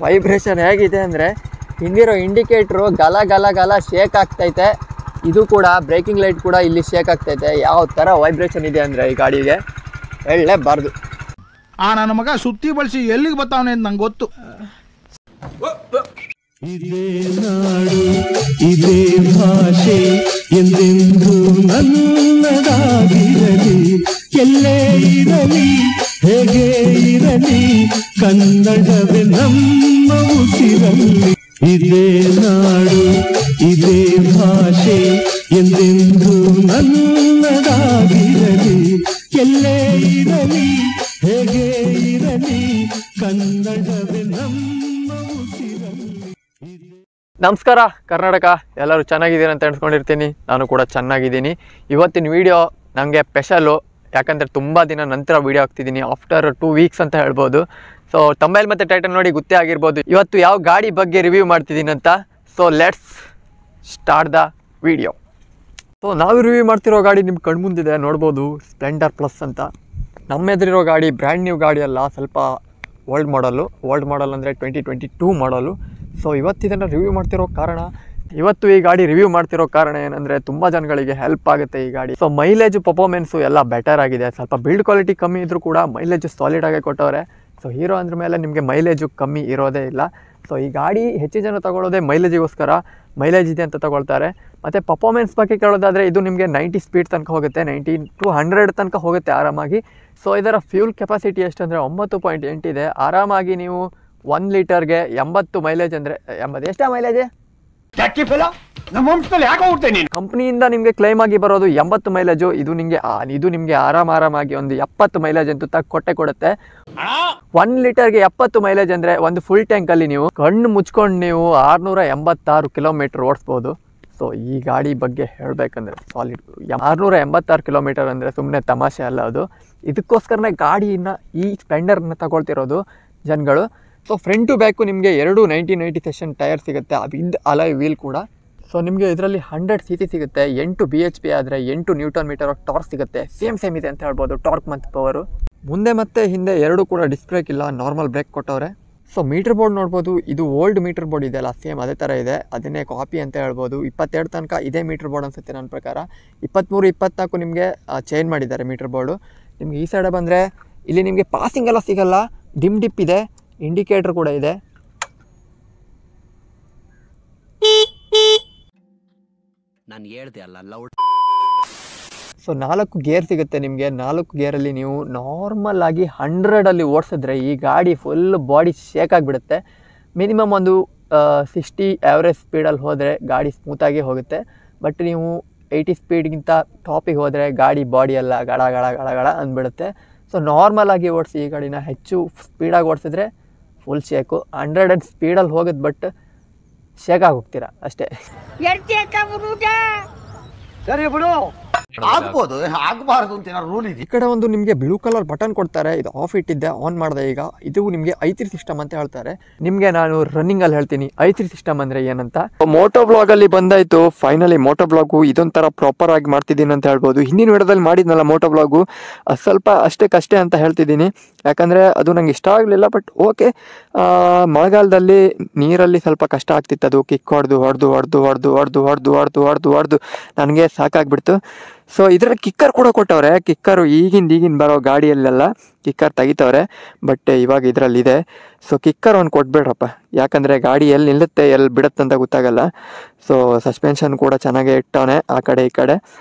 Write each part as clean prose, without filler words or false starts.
Vibration ಹೇಗಿದೆ ಅಂದರೆ ಹಿಂದಿರೋ indicator ಗಲ ಗಲ ಗಲ shake ಆಗ್ತೈತೆ. ಇದು ಕೂಡ ಬ್ರೇಕಿಂಗ್ ಲೈಟ್ ಕೂಡ ಇಲ್ಲಿ ಶೇಕ್ ಆಗ್ತೈತೆ. ಯಾವ ಥರ ವೈಬ್ರೇಷನ್ ಇದೆ ಅಂದರೆ ಈ ಗಾಡಿಗೆ ಹೇಳಲೇಬಾರ್ದು. ನನ್ನ ಮಗ ಸುತ್ತಿ ಬಳಸಿ ಎಲ್ಲಿಗೆ ಬರ್ತಾವನೆ ಅಂತ ನಂಗೆ ಗೊತ್ತು. ಇದೇ ನಾಡು ಇದೇ ಭಾಷೆ ಎಂದೆಂದು ನನ್ನದಾಗಿರಲಿ, ಎಲ್ಲೇ ಇರಲಿ ಹೇಗೆ ಇರಲಿ ಕನ್ನಡವೇ ನಮ್ಮ ಉಸಿರಲ್ಲಿ. ಇದೇ ನಾಡು ಇದೇ ಭಾಷೆ ಎಂದೆಂದು ನನ್ನದಾಗಿರಲಿ, ಎಲ್ಲೇ ಇರಲಿ ಹೇಗೆ ಇರಲಿ ಕನ್ನಡವೇ ನಮ್ಮ ಉಸಿರಲ್ಲಿ. ನಮಸ್ಕಾರ ಕರ್ನಾಟಕ, ಎಲ್ಲರೂ ಚೆನ್ನಾಗಿದ್ದೀರಿ ಅಂತ ಎಣಿಸ್ಕೊಂಡಿರ್ತೀನಿ. ನಾನು ಕೂಡ ಚೆನ್ನಾಗಿದ್ದೀನಿ. ಇವತ್ತಿನ ವಿಡಿಯೋ ನನಗೆ ಸ್ಪೆಷಲ್ಲು, ಯಾಕಂದರೆ ತುಂಬ ದಿನ ನಂತರ ವಿಡಿಯೋ ಹಾಕ್ತಿದ್ದೀನಿ. ಆಫ್ಟರ್ 2 ವೀಕ್ಸ್ ಅಂತ ಹೇಳ್ಬೋದು. ಸೊ ತಮ್ಮಲ್ಲಿ ಮತ್ತು ಟೈಟಲ್ ನೋಡಿ ಗೊತ್ತೇ ಆಗಿರ್ಬೋದು ಇವತ್ತು ಯಾವ ಗಾಡಿ ಬಗ್ಗೆ ರಿವ್ಯೂ ಮಾಡ್ತಿದ್ದೀನಿ ಅಂತ. So let's start the video. So ನಾವು ರಿವ್ಯೂ ಮಾಡ್ತಿರೋ ಗಾಡಿ ನಿಮ್ಮ ಕಣ್ಮುಂದಿದೆ ನೋಡ್ಬೋದು, ಸ್ಪ್ಲೆಂಡರ್ ಪ್ಲಸ್ ಅಂತ. ನಮ್ಮ ಎದುರಿರೋ ಗಾಡಿ ಬ್ರ್ಯಾಂಡ್ ನ್ಯೂ ಗಾಡಿ ಅಲ್ಲ, ಸ್ವಲ್ಪ ಓಲ್ಡ್ ಮಾಡಲ್ ಅಂದರೆ 2022 ಮಾಡಲು. ಸೊ ಇವತ್ತು ಇದನ್ನು ರಿವ್ಯೂ ಮಾಡ್ತಿರೋ ಕಾರಣ, ಈ ಗಾಡಿ ರಿವ್ಯೂ ಮಾಡ್ತಿರೋ ಕಾರಣ ಏನಂದರೆ ತುಂಬ ಜನಗಳಿಗೆ ಹೆಲ್ಪ್ ಆಗುತ್ತೆ ಈ ಗಾಡಿ. ಸೊ ಮೈಲೇಜು ಪರ್ಫಾರ್ಮೆನ್ಸು ಎಲ್ಲ ಬೆಟರ್ ಆಗಿದೆ. ಸ್ವಲ್ಪ ಬಿಲ್ಡ್ ಕ್ವಾಲಿಟಿ ಕಮ್ಮಿ ಇದ್ದರೂ ಕೂಡ ಮೈಲೇಜು ಸಾಲಿಡಾಗಿ ಕೊಟ್ಟವ್ರೆ. ಸೊ ಹೀರೋ ಅಂದ್ರ ಮೇಲೆ ನಿಮಗೆ ಮೈಲೇಜು ಕಮ್ಮಿ ಇರೋದೇ ಇಲ್ಲ. ಸೊ ಈ ಗಾಡಿ ಹೆಚ್ಚು ಜನ ತಗೊಳ್ಳೋದೇ ಮೈಲೇಜಿಗೋಸ್ಕರ, ಮೈಲೇಜ್ ಇದೆ ಅಂತ ತಗೊಳ್ತಾರೆ. ಮತ್ತು ಪರ್ಫಾರ್ಮೆನ್ಸ್ ಬಗ್ಗೆ ಕೇಳೋದಾದರೆ ಇದು ನಿಮಗೆ 90 ಸ್ಪೀಡ್ ತನಕ ಹೋಗುತ್ತೆ, 90 to 100 ತನಕ ಹೋಗುತ್ತೆ ಆರಾಮಾಗಿ. ಸೊ ಇದರ ಫ್ಯೂಲ್ ಕೆಪಾಸಿಟಿ ಎಷ್ಟಂದರೆ 9.8 ಇದೆ. ಆರಾಮಾಗಿ ನೀವು 1 ಲೀಟರ್ಗೆ 80 ಮೈಲೇಜ್ ಅಂದರೆ 80 ಎಷ್ಟೇ ಮೈಲೇಜ್ ಕಂಪ್ನಿಯಿಂದ ನಿಮಗೆ ಕ್ಲೈಮ್ ಆಗಿ ಬರೋದು 80 ಮೈಲೇಜು. ಇದು ನಿಮಗೆ ಆರಾಮಾಗಿ ಒಂದು 70 ಮೈಲೇಜ್ ಅಂತೂ ಕೊಟ್ಟೆ ಕೊಡುತ್ತೆ. 1 ಲೀಟರ್ಗೆ 70 ಮೈಲೇಜ್ ಅಂದರೆ ಒಂದು ಫುಲ್ ಟ್ಯಾಂಕಲ್ಲಿ ನೀವು ಕಣ್ಣು ಮುಚ್ಕೊಂಡು ನೀವು 686 ಕಿಲೋಮೀಟರ್ ಓಡಿಸ್ಬೋದು. ಸೊ ಈ ಗಾಡಿ ಬಗ್ಗೆ ಹೇಳಬೇಕಂದ್ರೆ ಸಾಲಿಡ್ 686 ಕಿಲೋಮೀಟರ್ ಅಂದರೆ ಸುಮ್ಮನೆ ತಮಾಷೆ ಅಲ್ಲ ಅದು. ಇದಕ್ಕೋಸ್ಕರನೇ ಗಾಡಿನ ಈ ಸ್ಪ್ಲೆಂಡರ್ನ ತಗೊಳ್ತಿರೋದು ಜನಗಳು. ಸೊ ಫ್ರಂಟ್ ಟು ಬ್ಯಾಕು ನಿಮಗೆ 2 1990 ಸೆಷನ್ ಟೈರ್ ಸಿಗುತ್ತೆ, ವಿದ್ ಅಲಾಯ್ ವೀಲ್ ಕೂಡ. ಸೊ ನಿಮಗೆ ಇದರಲ್ಲಿ 100 cc ಸಿಗುತ್ತೆ, 8 BHP ಆದರೆ 8 ನ್ಯೂಟನ್ ಮೀಟರ್ ಆಫ್ ಟಾರ್ಕ್ ಸಿಗುತ್ತೆ. ಸೇಮ್ ಇದೆ ಅಂತ ಹೇಳ್ಬೋದು, ಟಾರ್ಕ್ ಮತ್ತು ಪವರು. ಮುಂದೆ ಮತ್ತು ಹಿಂದೆ ಎರಡೂ ಕೂಡ ಡಿಸ್ಕ್ ಬ್ರೇಕ್ ಇಲ್ಲ, ನಾರ್ಮಲ್ ಬ್ರೇಕ್ ಕೊಟ್ಟವ್ರೆ. ಸೊ ಮೀಟರ್ ಬೋರ್ಡ್ ನೋಡ್ಬೋದು, ಇದು ಓಲ್ಡ್ ಮೀಟರ್ ಬೋರ್ಡ್ ಇದೆಯಲ್ಲ ಸೇಮ್ ಅದೇ ಥರ ಇದೆ, ಅದನ್ನೇ ಕಾಪಿ ಅಂತ ಹೇಳ್ಬೋದು. 22 ತನಕ ಇದೇ ಮೀಟರ್ ಬೋರ್ಡ್ ಅನಿಸುತ್ತೆ ನನ್ನ ಪ್ರಕಾರ. 23, 24 ನಿಮಗೆ ಚೇಂಜ್ ಮಾಡಿದ್ದಾರೆ ಮೀಟರ್ ಬೋರ್ಡು. ನಿಮಗೆ ಈ ಸೈಡೆ ಬಂದರೆ ಇಲ್ಲಿ ನಿಮಗೆ ಪಾಸಿಂಗ್ ಎಲ್ಲ ಸಿಗಲ್ಲ, ಡಿಪ್ ಇದೆ, ಇಂಡಿಕೇಟರ್ ಕೂಡ ಇದೆ. ನಾನು ಹೇಳ್ದೆ ಅಲ್ಲ ಲೌಡ್. ಸೊ 4 ಗೇರ್ ಸಿಗುತ್ತೆ ನಿಮಗೆ. 4 ಗೇರಲ್ಲಿ ನೀವು ನಾರ್ಮಲ್ ಆಗಿ 100ಅಲ್ಲಿ ಓಡಿಸಿದ್ರೆ ಈ ಗಾಡಿ ಫುಲ್ ಬಾಡಿ ಶೇಕ್ ಆಗಿಬಿಡುತ್ತೆ. ಮಿನಿಮಮ್ ಒಂದು 60 ಆ್ಯಾವ್ರೇಜ್ ಸ್ಪೀಡಲ್ಲಿ ಹೋದರೆ ಗಾಡಿ ಸ್ಮೂತಾಗಿ ಹೋಗುತ್ತೆ. ಬಟ್ ನೀವು 80 ಸ್ಪೀಡ್ಗಿಂತ ಟಾಪಿಗೆ ಹೋದರೆ ಗಾಡಿ ಬಾಡಿ ಎಲ್ಲ ಗಡ ಗಡ ಗಡ ಗಡ ಅಂದ್ಬಿಡುತ್ತೆ. ಸೊ ನಾರ್ಮಲಾಗಿ ಓಡಿಸಿ ಈ ಗಾಡಿನ. ಹೆಚ್ಚು ಸ್ಪೀಡಾಗಿ ಓಡಿಸಿದ್ರೆ ಫುಲ್ ಶೇಕು. 100 ಸ್ಪೀಡಲ್ಲಿ ಹೋಗುತ್ತೆ, ಬಟ್ ಶೇಕಾಗಿ ಹೋಗ್ತೀರಾ ಅಷ್ಟೇ. ಸರಿ ಬಿಡು, ಆಗ್ಬೋದು ಆಗಬಾರ್ದು ಅಂತ ರೂಲ್ ಇದೆ. ಈ ಕಡೆ ಒಂದು ನಿಮಗೆ ಬ್ಲೂ ಕಲರ್ ಬಟನ್ ಕೊಡ್ತಾರೆ, ಇದು ಆಫ್ ಇಟ್ಟಿದ್ದೆ, ಆನ್ ಮಾಡಿದೆ. ಈಗ ಇದು ನಿಮಗೆ i3 ಸಿಸ್ಟಮ್ ಅಂತ ಹೇಳ್ತಾರೆ. ನಿಮಗೆ ನಾನು ರನ್ನಿಂಗಲ್ಲಿ ಹೇಳ್ತೀನಿ i3 ಸಿಸ್ಟಮ್ ಅಂದರೆ ಏನಂತ. ಮೋಟೋ ಬ್ಲಾಗಲ್ಲಿ ಬಂದಾಯಿತು ಫೈನಲಿ. ಮೋಟೋ ಬ್ಲಾಗು ಇದೊಂಥರ ಪ್ರಾಪರ್ ಆಗಿ ಮಾಡ್ತಿದ್ದೀನಿ ಅಂತ ಹೇಳ್ಬೋದು. ಹಿಂದಿನ ವಿಡಿಯೋದಲ್ಲಿ ಮಾಡಿದ್ನಲ್ಲ ಮೋಟೋ ಬ್ಲಾಗು, ಸ್ವಲ್ಪ ಅಷ್ಟೇ ಅಂತ ಹೇಳ್ತಿದ್ದೀನಿ, ಯಾಕಂದರೆ ಅದು ನಂಗೆ ಇಷ್ಟ ಆಗಲಿಲ್ಲ. ಬಟ್ ಓಕೆ, ಮಳೆಗಾಲದಲ್ಲಿ ನೀರಲ್ಲಿ ಸ್ವಲ್ಪ ಕಷ್ಟ ಆಗ್ತಿತ್ತು. ಅದು ಕಿಕ್ ಹೊಡೆದು ನನಗೆ ಸಾಕಾಗ್ಬಿಡ್ತು. ಸೊ ಇದರಲ್ಲಿ ಕಿಕ್ಕರ್ ಕೂಡ ಕೊಟ್ಟವ್ರೆ. ಕಿಕ್ಕರು ಈಗಿನ ಬರೋ ಗಾಡಿಯಲ್ಲೆಲ್ಲ ಕಿಕ್ಕರ್ ತೆಗಿತವ್ರೆ, ಬಟ್ ಇವಾಗ ಇದರಲ್ಲಿದೆ. ಸೊ ಕಿಕ್ಕರ್ ಒಂದು ಕೊಟ್ಬಿಡ್ರಪ್ಪ, ಯಾಕಂದರೆ ಗಾಡಿ ಎಲ್ಲಿ ನಿಲ್ಲುತ್ತೆ ಎಲ್ಲಿ ಬಿಡುತ್ತೆ ಅಂತ ಗೊತ್ತಾಗಲ್ಲ. ಸೊ ಸಸ್ಪೆನ್ಷನ್ ಕೂಡ ಚೆನ್ನಾಗೇ ಇಟ್ಟವನೆ ಆ ಕಡೆ ಈ ಕಡೆ.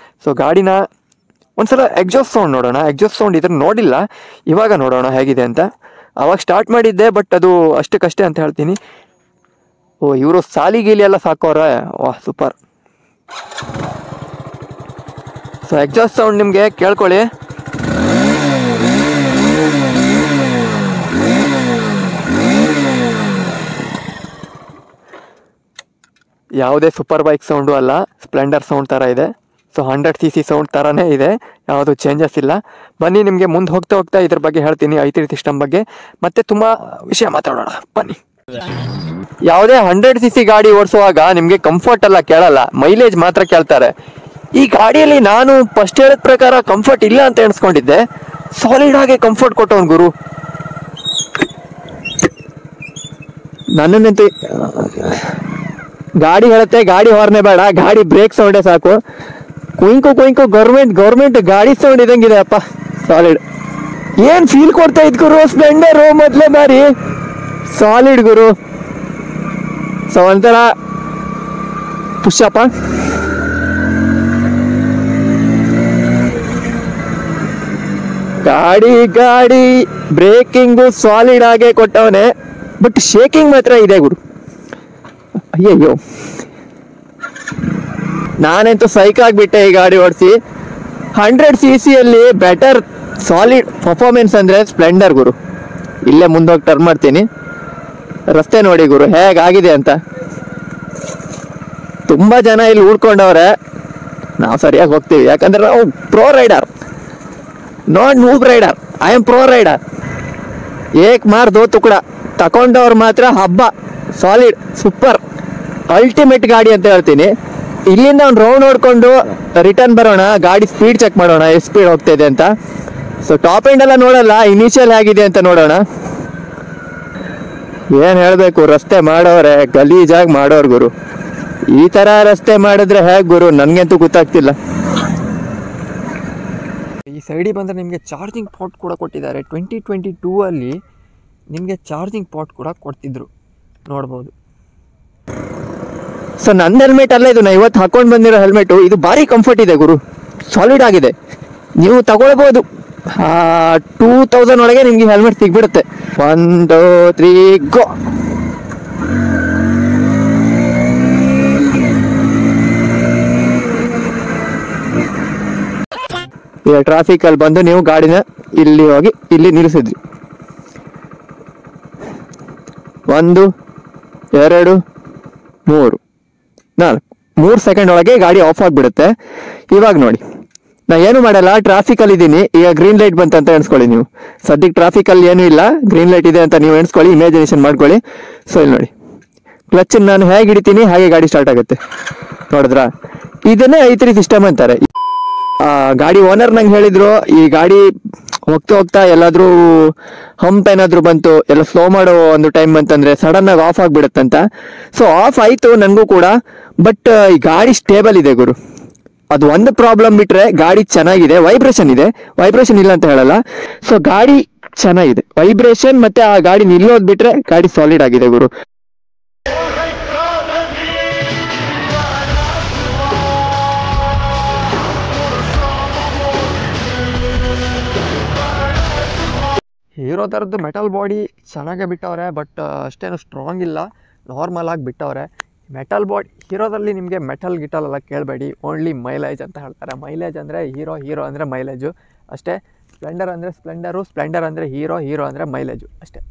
ಸೊ ಗಾಡಿನ ಒಂದ್ಸಲ ಎಕ್ಸಾಸ್ಟ್ ಸೌಂಡ್ ನೋಡೋಣ. ಎಕ್ಸಾಸ್ಟ್ ಸೌಂಡ್ ಇದ್ರ ನೋಡಿಲ್ಲ, ಇವಾಗ ನೋಡೋಣ ಹೇಗಿದೆ ಅಂತ. ಅವಾಗ ಸ್ಟಾರ್ಟ್ ಮಾಡಿದ್ದೆ, ಬಟ್ ಅದು ಅಷ್ಟಕ್ಕಷ್ಟೇ ಅಂತ ಹೇಳ್ತೀನಿ. ಓ ಇವರು ಸಾಲಿಗೀಲಿ ಎಲ್ಲ ಸಾಕೋರೆ, ವಾಹ್ ಸೂಪರ್. ಸೊ ಎಕ್ಸಾಸ್ಟ್ ಸೌಂಡ್ ನಿಮಗೆ ಕೇಳ್ಕೊಳ್ಳಿ. ಯಾವುದೇ ಸೂಪರ್ ಬೈಕ್ ಸೌಂಡು ಅಲ್ಲ, ಸ್ಪ್ಲೆಂಡರ್ ಸೌಂಡ್ ಥರ ಇದೆ. ಸೊ 100 cc ಸೌಂಡ್ ಥರನೇ ಇದೆ, ಯಾವುದು ಚೇಂಜಸ್ ಇಲ್ಲ. ಬನ್ನಿ ನಿಮಗೆ ಮುಂದೆ ಹೋಗ್ತಾ ಇದ್ರ ಬಗ್ಗೆ ಹೇಳ್ತೀನಿ, i3 ಸಿಸ್ಟಮ್ ಬಗ್ಗೆ. ಮತ್ತೆ ತುಂಬ ವಿಷಯ ಮಾತಾಡೋಣ ಬನ್ನಿ. ಯಾವುದೇ 100 cc ಗಾಡಿ ಓಡಿಸುವಾಗ ನಿಮಗೆ ಕಂಫರ್ಟ್ ಎಲ್ಲ ಕೇಳಲ್ಲ, ಮೈಲೇಜ್ ಮಾತ್ರ ಕೇಳ್ತಾರೆ. ಈ ಗಾಡಿಯಲ್ಲಿ ನಾನು ಫಸ್ಟ್ ಹೇಳಿದ ಪ್ರಕಾರ ಕಂಫರ್ಟ್ ಇಲ್ಲ ಅಂತ ಎಣಿಸ್ಕೊಂಡಿದ್ದೆ. ಸಾಲಿಡ್ ಆಗಿ ಕಂಫರ್ಟ್ ಕೊಟ್ಟವನು ಗುರು. ನನ್ನನ್ನಂತೂ ಗಾಡಿ ಹೇಳುತ್ತೆ ಗಾಡಿ ಹಾರ್ನೇ ಬೇಡ, ಗಾಡಿ ಬ್ರೇಕ್ ಸೌಂಡೇ ಸಾಕು. ಕುಯ್ಕು ಗೌರ್ಮೆಂಟ್ ಗಾಡಿ ಸೌಂಡ್ ಇದಂಗಿದೆ ಅಪ್ಪ. ಸಾಲಿಡ್ ಏನ್ ಫೀಲ್ ಕೊಡ್ತಾ ಇದ್ ಗುರು ಸ್ಪ್ಲೆಂಡರು ಮೊದಲೇ ಬಾರಿ. ಸಾಲಿಡ್ ಗುರು. ಸೊ ಒಂಥರ ಪುಷಪ್ಪ. ಗಾಡಿ ಬ್ರೇಕಿಂಗು ಸಾಲಿಡ್ ಆಗೇ ಕೊಟ್ಟವನೆ, ಬಟ್ ಶೇಕಿಂಗ್ ಮಾತ್ರ ಇದೆ ಗುರು. ಅಯ್ಯಯ್ಯೋ, ನಾನಂತೂ ಸೈಕ್ ಆಗಿಬಿಟ್ಟೆ ಈ ಗಾಡಿ ಓಡಿಸಿ. 100cc ಅಲ್ಲಿ ಬೆಟರ್ ಸಾಲಿಡ್ ಪರ್ಫಾರ್ಮೆನ್ಸ್ ಅಂದರೆ ಸ್ಪ್ಲೆಂಡರ್ ಗುರು. ಇಲ್ಲೇ ಮುಂದೋಗಿ ಟರ್ನ್ ಮಾಡ್ತೀನಿ. ರಸ್ತೆ ನೋಡಿ ಗುರು ಹೇಗಾಗಿದೆ ಅಂತ. ತುಂಬ ಜನ ಇಲ್ಲಿ ಉಳ್ಕೊಂಡವ್ರೆ, ನಾವು ಸರಿಯಾಗಿ ಹೋಗ್ತೀವಿ. ಯಾಕಂದ್ರೆ ನಾವು pro rider, not noob rider. I am pro rider. ಏಕ್ ಮಾರ್ ದೋ ತುಕಡ ತಗೊಂಡವ್ರು ಮಾತ್ರ ಹಬ್ಬ. ಸಾಲಿಡ್, ಸೂಪರ್, ಅಲ್ಟಿಮೇಟ್ ಗಾಡಿ ಅಂತ ಹೇಳ್ತೀನಿ. ಇಲ್ಲಿಂದ ಒಂದು ರೌಂಡ್ ನೋಡಿಕೊಂಡು ರಿಟರ್ನ್ ಬರೋಣ, ಗಾಡಿ ಸ್ಪೀಡ್ ಚೆಕ್ ಮಾಡೋಣ ಎಷ್ಟು ಸ್ಪೀಡ್ ಹೋಗ್ತಾ ಇದೆ ಅಂತ. ಸೊ ಟಾಪ್ ಎಂಡ್ ಎಲ್ಲ ನೋಡಲ್ಲ, ಇನಿಷಿಯಲ್ ಹೇಗಿದೆ ಅಂತ ನೋಡೋಣ. ಏನು ಹೇಳಬೇಕು, ರಸ್ತೆ ಮಾಡೋರೆ ಗಲೀಜಾಗಿ ಮಾಡೋರು ಗುರು. ಈ ಥರ ರಸ್ತೆ ಮಾಡಿದ್ರೆ ಹೇಗೆ ಗುರು, ನನಗಂತೂ ಗೊತ್ತಾಗ್ತಿಲ್ಲ. ಈ ಸೈಡಿಗೆ ಬಂದರೆ ನಿಮಗೆ ಚಾರ್ಜಿಂಗ್ ಪಾಟ್ ಕೂಡ ಕೊಟ್ಟಿದ್ದಾರೆ. 2022 ಅಲ್ಲಿ ನಿಮಗೆ ಚಾರ್ಜಿಂಗ್ ಪಾಟ್ ಕೂಡ ಕೊಡ್ತಿದ್ರು, ನೋಡ್ಬೋದು. ಸೊ ನನ್ನ ಹೆಲ್ಮೆಟ್ ಅಲ್ಲ ಇದು, ನಾನು ಇವತ್ತು ಹಾಕೊಂಡು ಬಂದಿರೋ ಹೆಲ್ಮೆಟು. ಇದು ಭಾರಿ ಕಂಫರ್ಟ್ ಇದೆ ಗುರು, ಸಾಲಿಡ್ ಆಗಿದೆ. ನೀವು ತಗೊಳ್ಬೋದು. 2000 ಒಳಗೆ ನಿಮಗೆ ಹೆಲ್ಮೆಟ್ ಸಿಗ್ಬಿಡುತ್ತೆ. 1 2 3 ಗೋ. ಈಗ ಟ್ರಾಫಿಕಲ್ಲಿ ಬಂದು ನೀವು ಗಾಡಿನ ಇಲ್ಲಿ ಹೋಗಿ ಇಲ್ಲಿ ನಿಲ್ಲಿಸಿದ್ರಿ. 1 2 3 4 3 ಸೆಕೆಂಡ್ ಒಳಗೆ ಗಾಡಿ ಆಫ್ ಆಗಿಬಿಡುತ್ತೆ. ಇವಾಗ ನೋಡಿ, ನಾ ಏನು ಮಾಡಲ್ಲ, ಟ್ರಾಫಿಕಲ್ಲಿ ಇದ್ದೀನಿ. ಈಗ ಗ್ರೀನ್ ಲೈಟ್ ಬಂತಂತ ಎಣಿಸ್ಕೊಳ್ಳಿ ನೀವು. ಸದ್ಯಕ್ಕೆ ಟ್ರಾಫಿಕಲ್ಲಿ ಏನೂ ಇಲ್ಲ, ಗ್ರೀನ್ ಲೈಟ್ ಇದೆ ಅಂತ ನೀವು ಎಣಿಸ್ಕೊಳ್ಳಿ, ಇಮ್ಯಾಜಿನೇಷನ್ ಮಾಡ್ಕೊಳ್ಳಿ. ಸೊ ಇಲ್ಲಿ ನೋಡಿ, ಕ್ಲಚ್ ನಾನು ಹೇಗೆ ಹಿಡಿತೀನಿ ಹಾಗೆ ಗಾಡಿ ಸ್ಟಾರ್ಟ್ ಆಗುತ್ತೆ. ನೋಡಿದ್ರಾ, ಇದನ್ನೇ I3 ಸಿಸ್ಟಮ್ ಅಂತಾರೆ. ಗಾಡಿ ಓನರ್ ನಂಗೆ ಹೇಳಿದ್ರು, ಈ ಗಾಡಿ ಹೋಗ್ತಾ ಎಲ್ಲಾದ್ರೂ ಹಂಪ್ ಏನಾದ್ರು ಬಂತು, ಎಲ್ಲ ಸ್ಲೋ ಮಾಡೋ ಒಂದು ಟೈಮ್ ಬಂತಂದ್ರೆ ಸಡನ್ ಆಗಿ ಆಫ್ ಆಗಿಬಿಡುತ್ತಂತ. ಸೊ ಆಫ್ ಆಯ್ತು ನನಗೂ ಕೂಡ, ಬಟ್ ಈ ಗಾಡಿ ಸ್ಟೇಬಲ್ ಇದೆ ಗುರು. ಅದು ಒಂದು ಪ್ರಾಬ್ಲಮ್ ಬಿಟ್ರೆ ಗಾಡಿ ಚೆನ್ನಾಗಿದೆ. ವೈಬ್ರೇಷನ್ ಇದೆ, ವೈಬ್ರೇಷನ್ ಇಲ್ಲ ಅಂತ ಹೇಳಲ್ಲ. ಸೊ ಗಾಡಿ ಚೆನ್ನಾಗಿದೆ, ವೈಬ್ರೇಷನ್ ಮತ್ತೆ ಆ ಗಾಡಿ ನಿಲ್ಲೋದ್ ಬಿಟ್ರೆ ಗಾಡಿ ಸಾಲಿಡ್ ಆಗಿದೆ ಗುರು. ಹೀರೋ ಥರದ್ದು ಮೆಟಲ್ ಬಾಡಿ ಚೆನ್ನಾಗೇ ಬಿಟ್ಟವ್ರೆ, ಬಟ್ ಅಷ್ಟೇನು ಸ್ಟ್ರಾಂಗ್ ಇಲ್ಲ, ನಾರ್ಮಲ್ ಆಗಿ ಬಿಟ್ಟವ್ರೆ. ಮೆಟಲ್ ಬಾಡಿ ಹೀರೋದಲ್ಲಿ ನಿಮಗೆ ಮೆಟಲ್ ಗಿಟಲ್ ಎಲ್ಲ ಕೇಳಬೇಡಿ, ಓನ್ಲಿ ಮೈಲೇಜ್ ಅಂತ ಹೇಳ್ತಾರೆ. ಮೈಲೇಜ್ ಅಂದರೆ ಹೀರೋ ಅಂದರೆ ಮೈಲೇಜು ಅಷ್ಟೇ. ಸ್ಪ್ಲೆಂಡರ್ ಅಂದರೆ ಸ್ಪ್ಲೆಂಡರು ಅಂದರೆ ಹೀರೋ ಅಂದರೆ ಮೈಲೇಜು ಅಷ್ಟೇ.